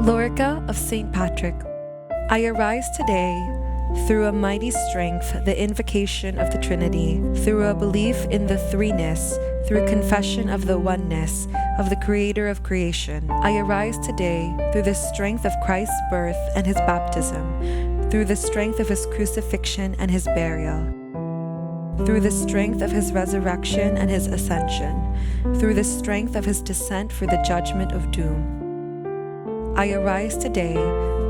Lorica of St. Patrick. I arise today through a mighty strength, the invocation of the Trinity, through a belief in the threeness, through confession of the oneness of the Creator of creation. I arise today through the strength of Christ's birth and his baptism, through the strength of his crucifixion and his burial, through the strength of his resurrection and his ascension, through the strength of his descent for the judgment of doom. I arise today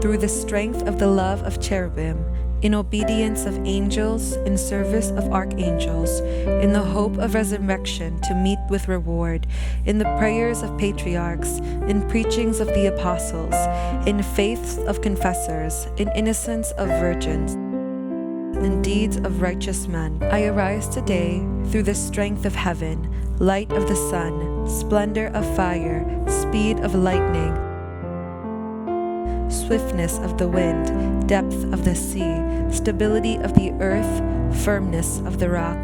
through the strength of the love of cherubim, in obedience of angels, in service of archangels, in the hope of resurrection to meet with reward, in the prayers of patriarchs, in preachings of the apostles, in faiths of confessors, in innocence of virgins, in deeds of righteous men. I arise today through the strength of heaven, light of the sun, splendor of fire, speed of lightning, swiftness of the wind, depth of the sea, stability of the earth, firmness of the rock.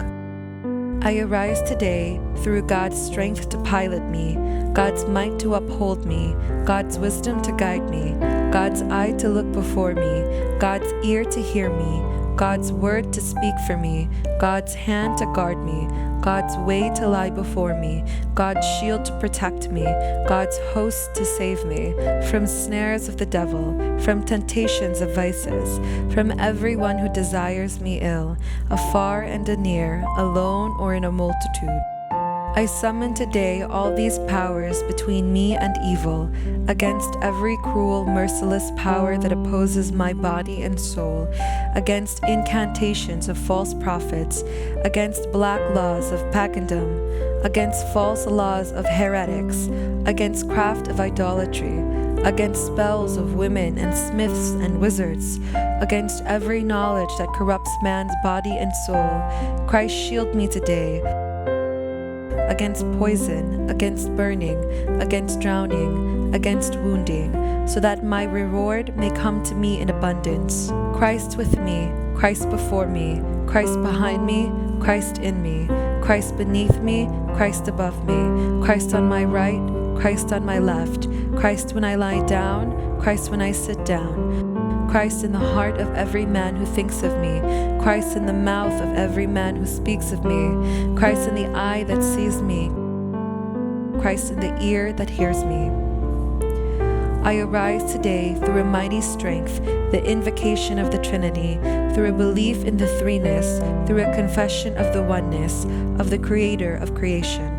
I arise today through God's strength to pilot me, God's might to uphold me, God's wisdom to guide me, God's eye to look before me, God's ear to hear me, God's word to speak for me, God's hand to guard me, God's way to lie before me, God's shield to protect me, God's host to save me, from snares of the devil, from temptations of vices, from everyone who desires me ill, afar and anear, alone or in a multitude. I summon today all these powers between me and evil, against every cruel, merciless power that opposes my body and soul, against incantations of false prophets, against black laws of pagandom, against false laws of heretics, against craft of idolatry, against spells of women and smiths and wizards, against every knowledge that corrupts man's body and soul. Christ, shield me today. Against poison, against burning, against drowning, against wounding, so that my reward may come to me in abundance. Christ with me, Christ before me, Christ behind me, Christ in me, Christ beneath me, Christ above me, Christ on my right, Christ on my left, Christ when I lie down, Christ when I sit down, Christ in the heart of every man who thinks of me, Christ in the mouth of every man who speaks of me, Christ in the eye that sees me, Christ in the ear that hears me. I arise today through a mighty strength, the invocation of the Trinity, through a belief in the threeness, through a confession of the oneness of the Creator of creation.